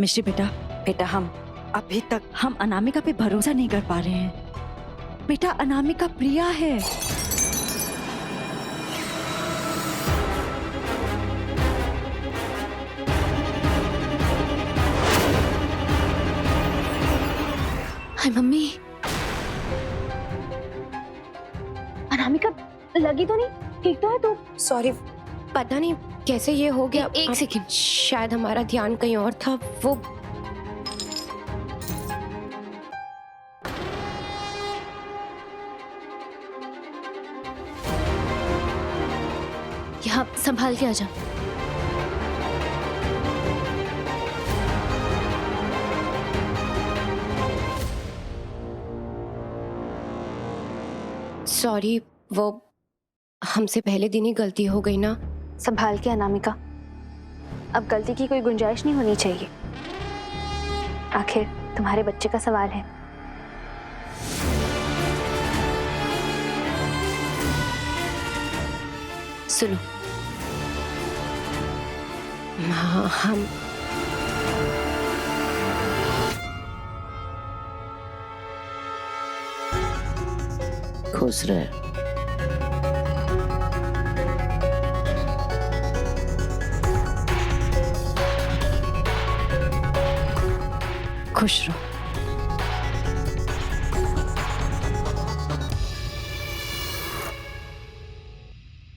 मिश्री बेटा, बेटा हम अभी तक हम अनामिका पे भरोसा नहीं कर पा रहे हैं। बेटा अनामिका प्रिया है। हाय मम्मी, अनामिका लगी तो नहीं? ठीक तो है तू? सॉरी, पता नहीं कैसे ये हो गया। एक सेकंड। शायद हमारा ध्यान कहीं और था। वो यहाँ संभाल के आजा। सॉरी, वो हमसे पहले दिन ही गलती हो गई ना। संभाल के अनामिका, अब गलती की कोई गुंजाइश नहीं होनी चाहिए। आखिर तुम्हारे बच्चे का सवाल है। सुनो, हाँ, हम खुश रहे। खुश रहो।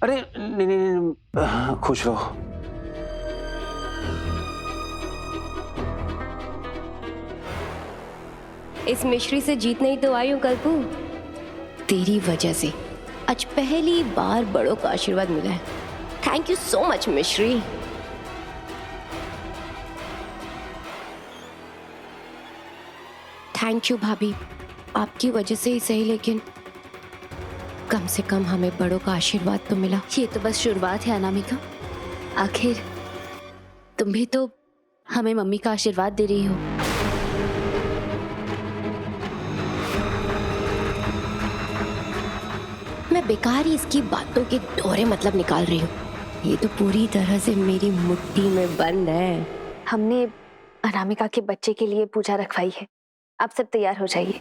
अरे नहीं नहीं नहीं, खुश रहो। इस मिश्री से जीतने ही तो आई हूँ कल्पू। तेरी वजह से आज पहली बार बड़ों का आशीर्वाद मिला है। थैंक यू सो मच मिश्री। थैंक यू भाभी, आपकी वजह से ही सही, लेकिन कम से कम हमें बड़ों का आशीर्वाद तो मिला। ये तो बस शुरुआत है अनामिका। आखिर तुम भी तो हमें मम्मी का आशीर्वाद दे रही हो। मैं बेकार ही इसकी बातों के दोहरे मतलब निकाल रही हूँ। ये तो पूरी तरह से मेरी मुट्ठी में बंद है। हमने अनामिका के बच्चे के लिए पूजा रखवाई है। आप सब तैयार हो जाइए।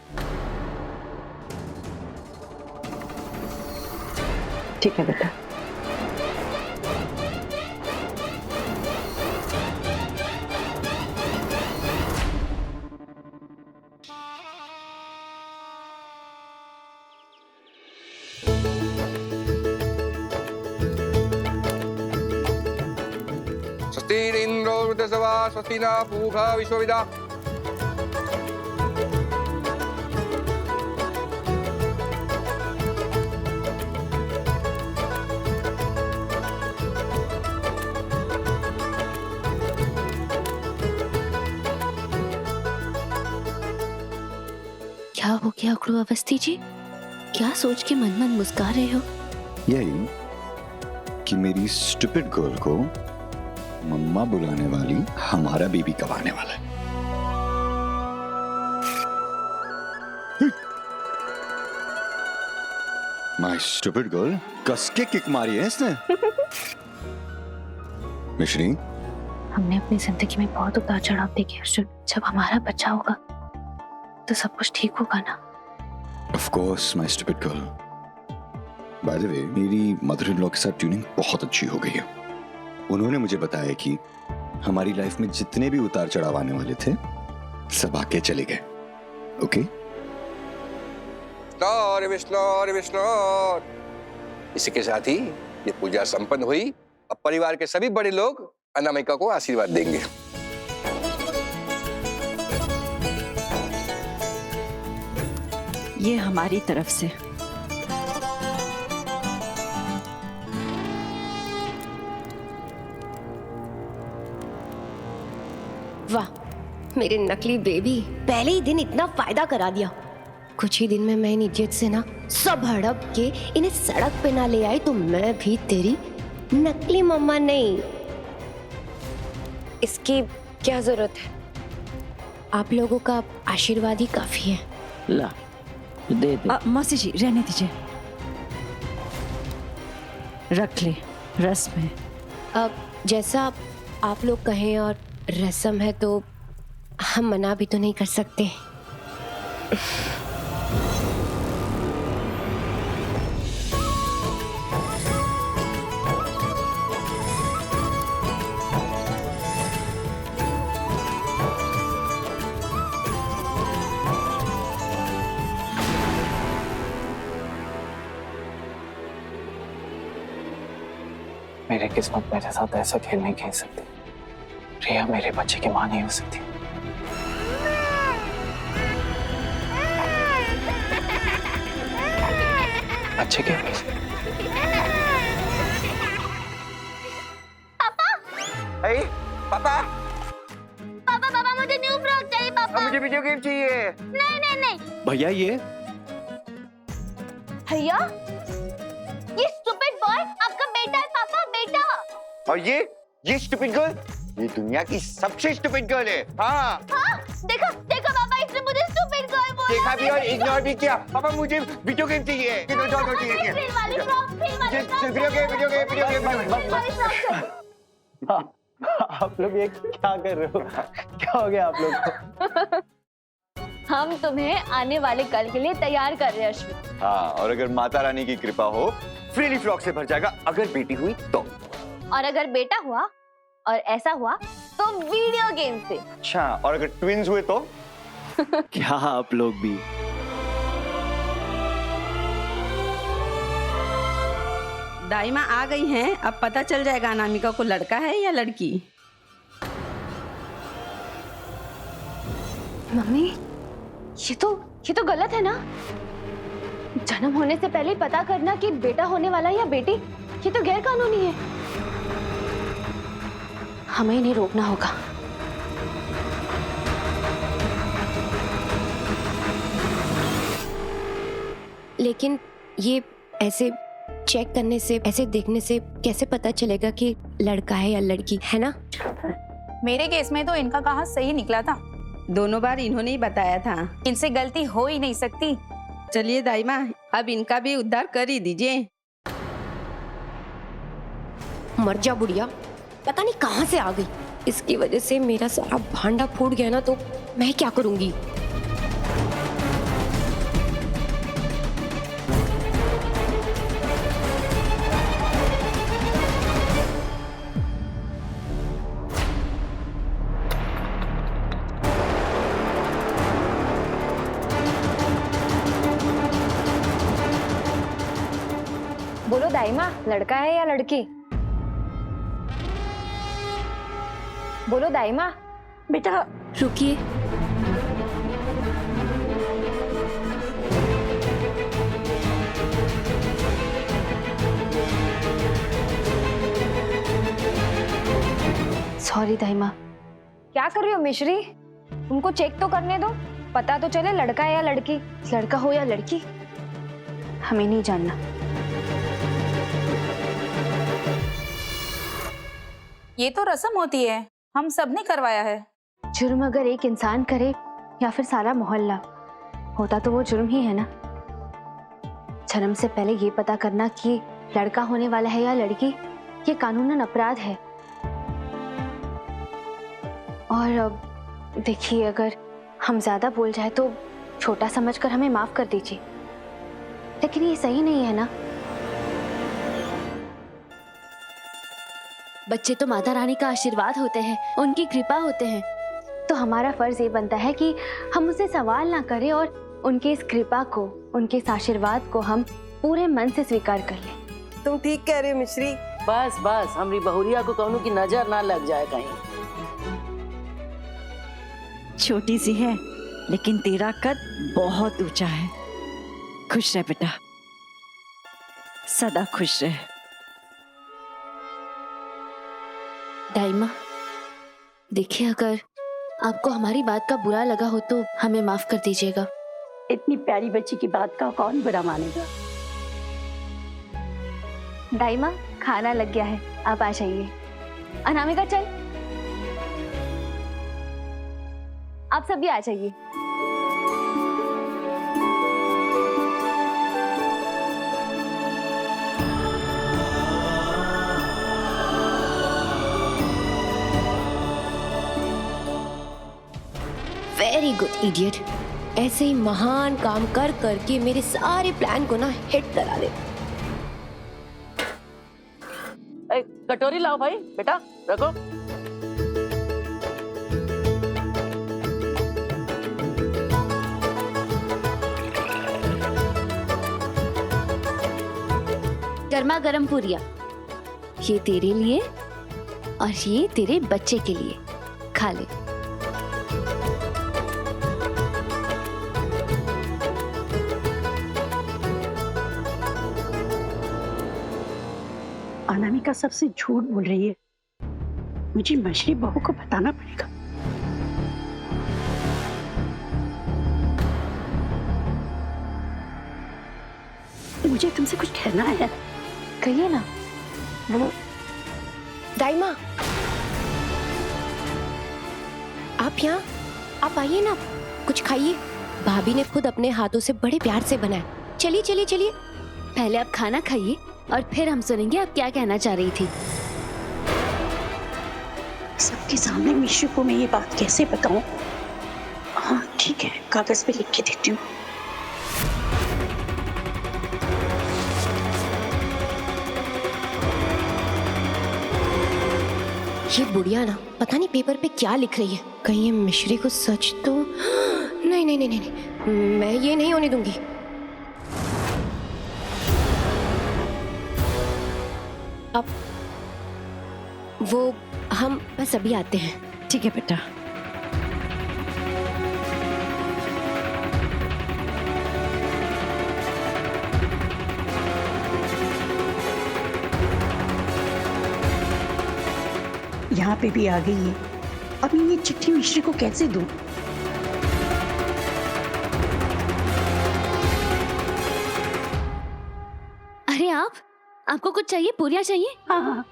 ठीक है बेटा। स्वस्ति इंद्रो वृद्धसवा स्वस्ति न पूषा विश्वविदा। क्या हो गया अकड़ू अवस्थी जी? क्या सोच के मन मन मुस्कुरा रहे हो? यही कि मेरी स्टूपिड गर्ल को मम्मा बुलाने वाली हमारा बेबी कब आने वाला है। माय स्टूपिड गर्ल, कस के किक मारी है इसने। मिश्री, हमने अपनी जिंदगी में बहुत उतार चढ़ाव देखे अर्जुन। जब हमारा बच्चा होगा तो सब कुछ ठीक होगा ना? Of course my stupid girl. By the way, मेरी मदर इन लॉ के साथ ट्यूनिंग बहुत अच्छी हो गई है। उन्होंने मुझे बताया कि हमारी लाइफ में जितने भी उतार चढ़ाव आने वाले थे सब आके चले गए। ओके? विष्णु विष्णु। इसी के साथ ही ये पूजा संपन्न हुई। अब परिवार के सभी बड़े लोग अनामिका को आशीर्वाद देंगे। ये हमारी तरफ से। वाह, मेरे नकली बेबी पहले ही दिन इतना फायदा करा दिया। कुछ ही दिन में मैं इन इडियट से ना सब हड़प के इन्हें सड़क पे ना ले आई तो मैं भी तेरी नकली मम्मा नहीं। इसकी क्या जरूरत है? आप लोगों का आशीर्वाद ही काफी है। ला दे दे। मौसी जी रहने दीजिए, रख ले रस्म है। अब जैसा आप लोग कहें और रस्म है तो हम मना भी तो नहीं कर सकते। मेरे किस्मत मेरे साथ ऐसा खेल नहीं खेल सकती। रिया मेरे बच्चे की मां नहीं हो सकती। बच्चे के पापा पापा पापा मुझे न्यू फ्रॉक चाहिए पापा। मुझे वीडियो गेम चाहिए। नहीं नहीं नहीं भैया ये भैया, ये स्टूपिड बॉय आपका बेटा है पापा, बेटा। और ये स्टूपिड गर्ल, ये दुनिया की सबसे स्टूपिड गर्ल है। हाँ हाँ देखा देखा पापा, इसने मुझे स्टूपिड गर्ल बोला। देखा भी और इग्नोर भी किया। पापा मुझे वीडियो गेम चाहिए। फिर वाली फ्रॉक, फिर वाली फ्रॉक। वीडियो गेम फिर वाली फ्रॉक चाहिए। आप लोग ये क्या कर रहे हो? क्या हो गया आप लोग को? हम तुम्हें आने वाले कल के लिए तैयार कर रहे हैं अश्विन। हाँ, और अगर माता रानी की कृपा हो फ्रीली फ्रॉक से भर जाएगा, अगर बेटी हुई तो। और अगर बेटा हुआ और ऐसा हुआ तो वीडियो गेम से। अच्छा, और अगर ट्विंस हुए तो? क्या आप लोग भी? दाई माँ आ गई हैं, अब पता चल जाएगा अनामिका को लड़का है या लड़की। मम्मी, ये तो गलत है ना। जन्म होने से पहले पता करना कि बेटा होने वाला है या बेटी, ये तो गैर कानूनी है। हमें इन्हें रोकना होगा। लेकिन ये ऐसे चेक करने से, ऐसे देखने से कैसे पता चलेगा कि लड़का है या लड़की है ना? मेरे केस में तो इनका कहा सही निकला था। दोनों बार इन्होंने ही बताया था। इनसे गलती हो ही नहीं सकती। चलिए दाई माँ, अब इनका भी उद्धार कर ही दीजिए। मर जा बुढ़िया, पता नहीं कहाँ से आ गई। इसकी वजह से मेरा सारा भांडा फूट गया ना, तो मैं क्या करूंगी? बोलो दाई माँ, लड़का है या लड़की? बोलो दाई माँ। बेटा रुकिए, सॉरी दाई माँ। क्या कर रही हो मिश्री? उनको चेक तो करने दो, पता तो चले लड़का है या लड़की। लड़का हो या लड़की हमें नहीं जानना। ये तो रस्म होती है, हम सब ने करवाया है। जुर्म अगर एक इंसान करे या फिर सारा मोहल्ला, होता तो वो जुर्म ही है ना। जन्म से पहले ये पता करना कि लड़का होने वाला है या लड़की, ये कानूनन अपराध है। और अब देखिए, अगर हम ज्यादा बोल जाए तो छोटा समझकर हमें माफ कर दीजिए, लेकिन ये सही नहीं है ना। बच्चे तो माता रानी का आशीर्वाद होते हैं, उनकी कृपा होते हैं। तो हमारा फर्ज ये बनता है कि हम उसे सवाल ना करें और उनकी इस कृपा को, उनके इस आशीर्वाद को हम पूरे मन से स्वीकार कर लें। तुम ठीक कह रहे हो मिश्री। बस बस, हमारी बहुरिया को कहूँ की नजर ना लग जाए कहीं। छोटी सी है लेकिन तेरा कद बहुत ऊंचा है। खुश रह बेटा, सदा खुश रह। दाइमा, देखिए, अगर आपको हमारी बात का बुरा लगा हो तो हमें माफ कर दीजिएगा। इतनी प्यारी बच्ची की बात का कौन बुरा मानेगा। दाइमा, खाना लग गया है, आप आ जाइए। अनामिका चल, आप सब भी आ जाइए। Very good idiot. ऐसे ही महान काम कर करके मेरे सारे प्लान को ना हिट करा दे। कटोरी लाओ भाई, बेटा रखो। गर्मा गर्म पूरियां, ये तेरे लिए और ये तेरे बच्चे के लिए, खा ले। अनामिका सबसे झूठ बोल रही है। मुझे मछली बहू को बताना पड़ेगा। मुझे तुमसे कुछ कहना है। कहिए ना। वो दाइमा, आप यहाँ, आप आइए ना, कुछ खाइए। भाभी ने खुद अपने हाथों से बड़े प्यार से बनाया। चलिए चलिए चलिए। पहले आप खाना खाइए और फिर हम सुनेंगे आप क्या कहना चाह रही थी। सबके सामने मिश्री को मैं ये बात कैसे बताऊं? हाँ ठीक है, कागज पे लिख के देती हूँ। ये बुढ़िया ना पता नहीं पेपर पे क्या लिख रही है। कहीं ये मिश्री को सच तो नहीं नहीं नहीं नहीं, नहीं। मैं ये नहीं होने दूंगी। अब वो हम बस अभी आते हैं। ठीक है बेटा। यहाँ पे भी आ गई है। अब ये चिट्ठी मिश्री को कैसे दूं? अरे आपको कुछ चाहिए? पूरियां चाहिए? हाँ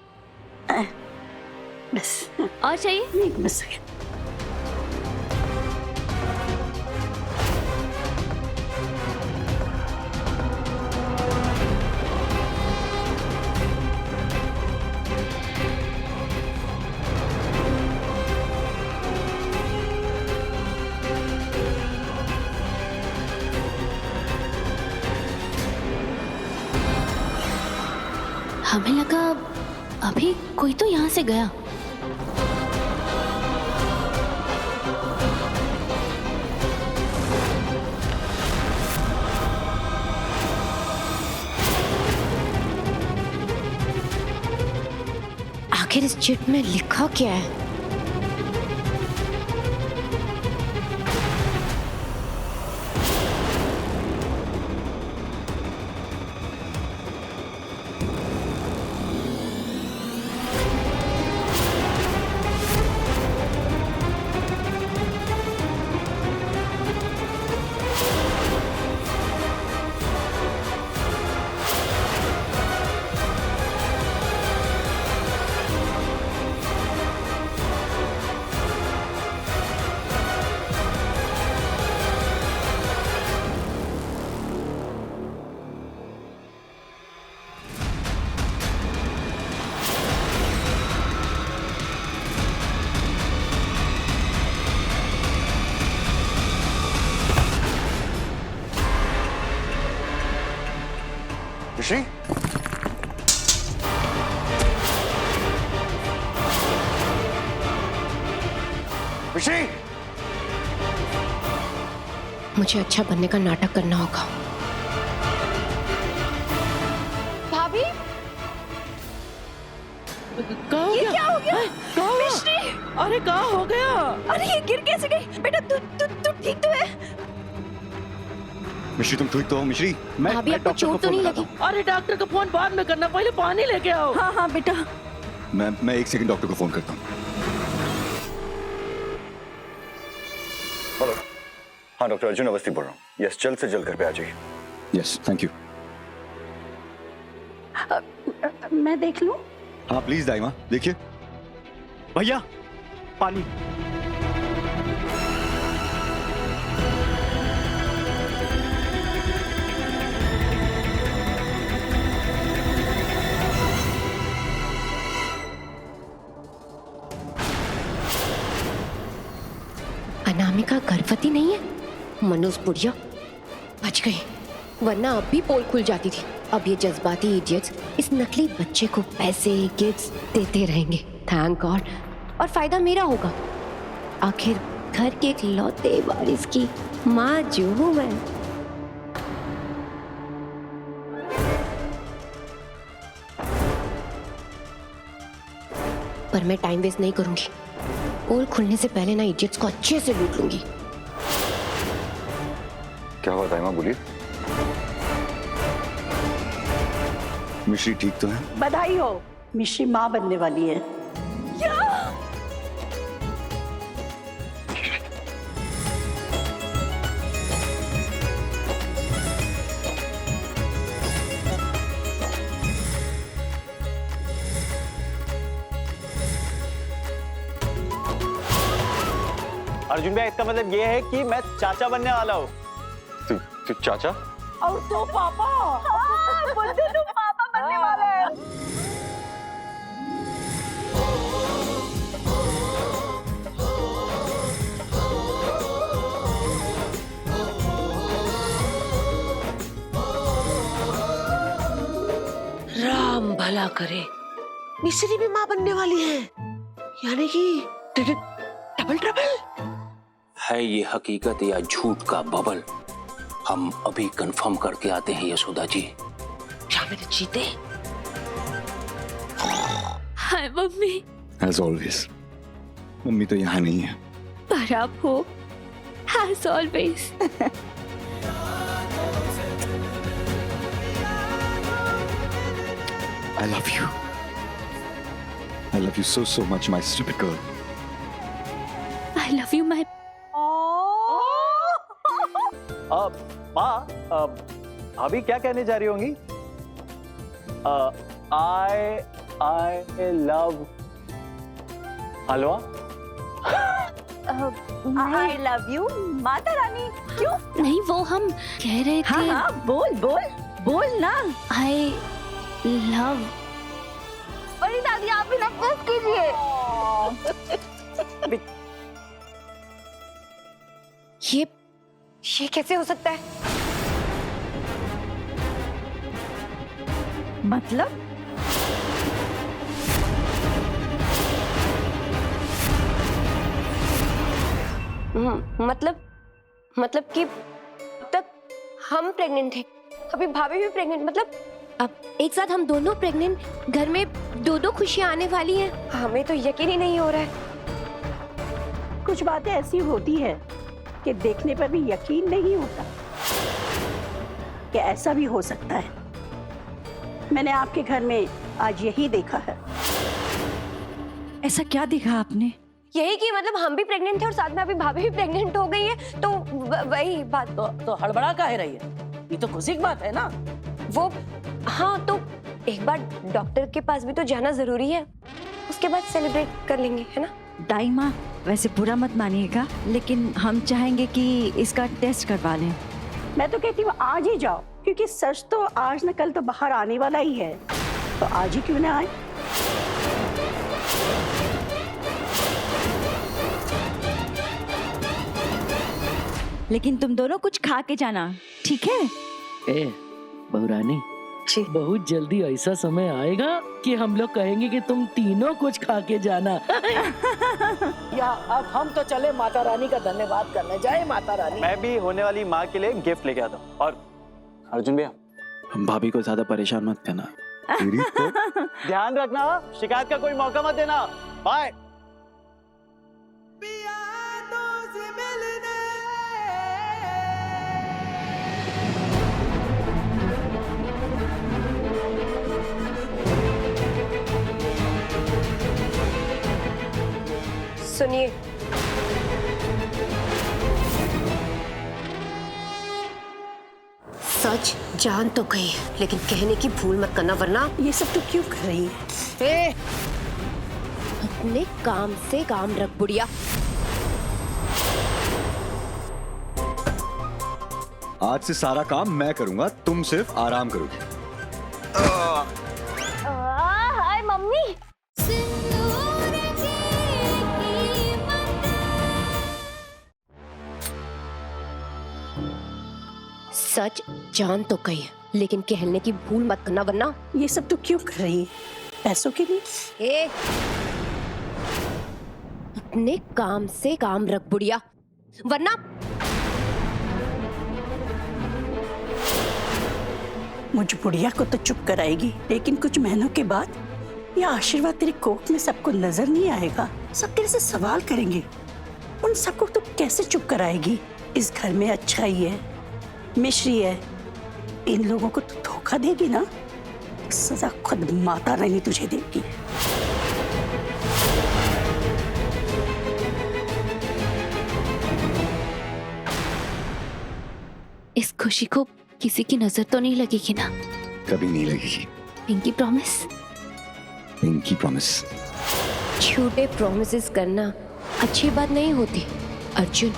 बस। और चाहिए? नहीं बस। हमें लगा अभी कोई तो यहाँ से गया। आखिर इस चिट में लिखा क्या है? मिश्री, मिश्री, मुझे अच्छा बनने का नाटक करना होगा। भाभी, ये क्या हो गया? मिश्री, अरे कहाँ हो गया? अरे ये गिर कैसे गई? बेटा तू ठीक तो है? मिश्री तुम ठीक तो हो? मिश्री मैं भाभी आपको डॉक्टर को चोट तो फोन नहीं लगाता लगी? अरे डॉक्टर का फोन बाद में करना, पहले पानी लेके आओ। हाँ हाँ बेटा। हूं। मैं 1 सेकंड डॉक्टर को फोन करता हूँ। हेलो, हाँ डॉक्टर अर्जुन अवस्थी बोल रहा हूँ। यस, जल्द से जल्द घर पे आ जाइए। Yes thank you. मैं देख लूं? हाँ प्लीज दाइमा देखिए। भैया पानी। अनामिका गर्भवती नहीं है? मनोज बुढ़िया बच गई, वरना अब भी पोल खुल जाती थी। अब ये जज्बाती इडियट्स इस नकली बच्चे को पैसे गिफ्ट्स देते रहेंगे, थैंक गॉड। और फायदा मेरा होगा, आखिर घर के इकलौते वारिस की माँ जो हूं मैं। पर मैं टाइम वेस्ट नहीं करूंगी, पोल खुलने से पहले ना इडियट्स को अच्छे से लूट लूंगी। क्या हुआ दाइमा, बोलिए। मिश्री ठीक तो है? बधाई हो, मिश्री माँ बनने वाली है। अर्जुन भाई, इसका मतलब ये है कि मैं चाचा बनने वाला हूँ। तू चाचा? और तो पापा। हाँ, बोलते तू पापा बनने वाला है। राम भला करे, मिश्री भी माँ बनने वाली है, यानी कि डबल ट्रबल। है ये हकीकत या झूठ का बबल, हम अभी कंफर्म करके आते हैं यशोदा जी। क्या मेरे चीते? हाय मम्मी। As always, मम्मी तो यहाँ नहीं है। पर आप हो, as always। I love you. I love you so, so much, my stupid girl. I love you, my... माँ, अभी क्या कहने जा रही होंगी? I love halwa. I love you, Mata Rani. क्यों? नहीं, वो हम कह रहे थे। हाँ हाँ, बोल बोल बोल ना। I love। बड़ी दादी आप भी नफरत कीजिए। ये कैसे हो सकता है? मतलब? मतलब कि अब तक हम प्रेग्नेंट थे, अभी भाभी भी प्रेग्नेंट, मतलब अब एक साथ हम दोनों प्रेग्नेंट, घर में दो दो खुशियां आने वाली हैं। हमें तो यकीन ही नहीं हो रहा है। कुछ बातें ऐसी होती है कि देखने पर भी यकीन नहीं होता कि ऐसा भी हो सकता है। मैंने आपके घर में आज यही देखा है। ऐसा क्या देखा आपने? यही कि मतलब हम भी प्रेग्नेंट थे और साथ में अभी भाभी भी प्रेग्नेंट हो गई है, तो वही बात। तो हड़बड़ा काहे रही है? ये तो खुशी की बात है ना। वो हाँ, तो एक बार डॉक्टर के पास भी तो जाना जरूरी है, उसके बाद सेलिब्रेट कर लेंगे, है ना? दाई माँ, वैसे बुरा मत मानिएगा, लेकिन हम चाहेंगे कि इसका टेस्ट करवा लें। मैं तो कहती हूँ आज ही जाओ, क्योंकि सच तो आज न कल तो बाहर आने वाला ही है, तो आज ही क्यों ना आए। लेकिन तुम दोनों कुछ खा के जाना, ठीक है? ए बहुरानी, बहुत जल्दी ऐसा समय आएगा कि हम लोग कहेंगे कि तुम तीनों कुछ खा के जाना। या अब हम तो चले माता रानी का धन्यवाद करने। जय माता रानी। मैं भी होने वाली माँ के लिए गिफ्ट लेके आता हूँ। और अर्जुन भैया, भाभी को ज्यादा परेशान मत करना। ध्यान रखना, शिकायत का कोई मौका मत देना। बाय। सुनिए, सच जान तो गई है, लेकिन कहने की भूल मत करना, वरना ये सब तो क्यों कर रही है? अपने काम से काम रख बुढ़िया। आज से सारा काम मैं करूंगा, तुम सिर्फ आराम करोगे। हाय मम्मी। सच जान तो गई है, लेकिन कहने की भूल मत करना वरना। ये सब तो क्यों कर रही है? पैसों के लिए? ए, अपने काम से काम रख बुढ़िया, वरना मुझ बुढ़िया को तो चुप कराएगी, लेकिन कुछ महीनों के बाद यह आशीर्वाद तेरे कोर्ट में सबको नजर नहीं आएगा। सब तेरे से सवाल करेंगे, उन सबको तो कैसे चुप कराएगी? इस घर में अच्छाई है, मिश्री है, इन लोगों को तो धोखा देगी ना, सजा खुद माता रानी तुझे देगी। इस खुशी को किसी की नजर तो नहीं लगेगी ना? कभी नहीं लगेगी। Pinky promise? Pinky promise. झूठे प्रॉमिसेस करना अच्छी बात नहीं होती अर्जुन,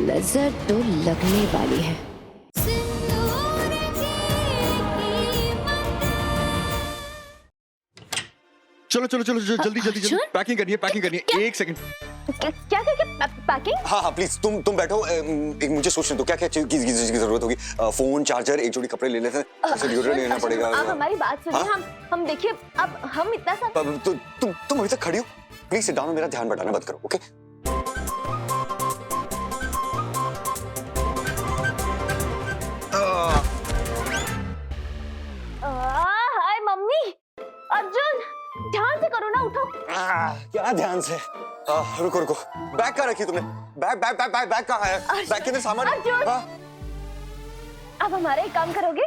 नजर तो लगने वाली है। चलो चलो चलो जल्दी जल्दी जल्दी पैकिंग करनी है। एक सेकंड। क्या पैकिंग? हाँ हाँ प्लीज तुम बैठो, एक मुझे सोचने दो क्या क्या चीज की जरूरत होगी। फोन, चार्जर, एक जोड़ी कपड़े ले लेते हैं, डिओड्रेंट लेना पड़ेगा। आप हमारी बात सुनिए। हम देखिए, अब हम इतना सा तुम अभी तक खड़ी हो, प्लीज सिट डाउन, मेरा ध्यान बटाना बंद करो। Okay hi mummy. अर्जुन ध्यान से करो ना, उठो। क्या ध्यान से? रुको रुको, बैग कहाँ रखी तुमने? बैग कहाँ है? बैग के अंदर सामान। अब हमारा एक काम करोगे?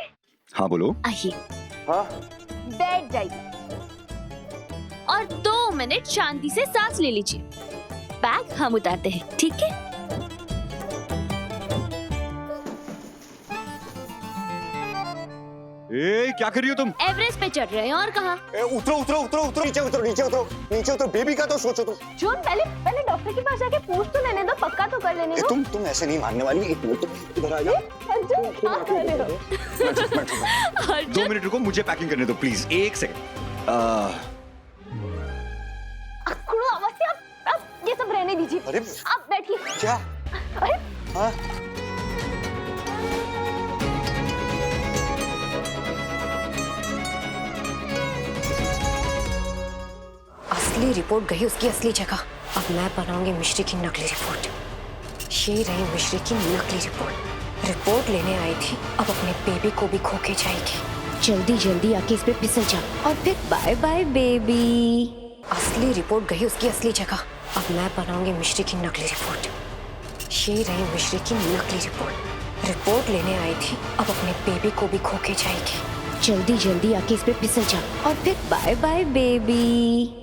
हाँ बोलो। आइए। हाँ बैठ जाइए और 2 मिनट शांति से सांस ले लीजिए। बैग हम उतारते हैं, ठीक है? ए, क्या कर रही हो तुम? एवरेस्ट पे चढ़ रहे हैं, और कहाँ? उतरो उतरो उतरो उतरो, नीचे उतरो। बेबी का तो सोचो तुम। जोन, पहले डॉक्टर के पास जाके पूछ तो लेने दो, पक्का तो कर लेने दो। तुम ऐसे नहीं मानने वाली। एक मिनट, इधर आ जाओ। अर्जुन क्या कर रहे हो? 2 मिनट रुको, मुझे पैकिंग करने दो प्लीज। एक सेकंड। अखड़ो आवाज से आप ये सब रहने दीजिए। अरे आप बैठिए। क्या? अरे हाँ असली रिपोर्ट गई उसकी असली जगह। अब मैं बनाऊंगी मिश्री की नकली रिपोर्ट। ये रही मिश्री की नकली रिपोर्ट। रिपोर्ट लेने आई थी, अब अपने बेबी को भी खो के जाएगी। जल्दी जल्दी आके इस पे फिसल जा और फिर बाय बाय बेबी। असली रिपोर्ट गई उसकी असली जगह। अब मैं बनाऊंगी मिश्री की नकली रिपोर्ट। ये रही मिश्री की नकली रिपोर्ट। रिपोर्ट लेने आई थी, अब अपने बेबी को भी खो के जाएगी। जल्दी जल्दी आके इस पे फिसल जा और फिर बाय बाय बेबी।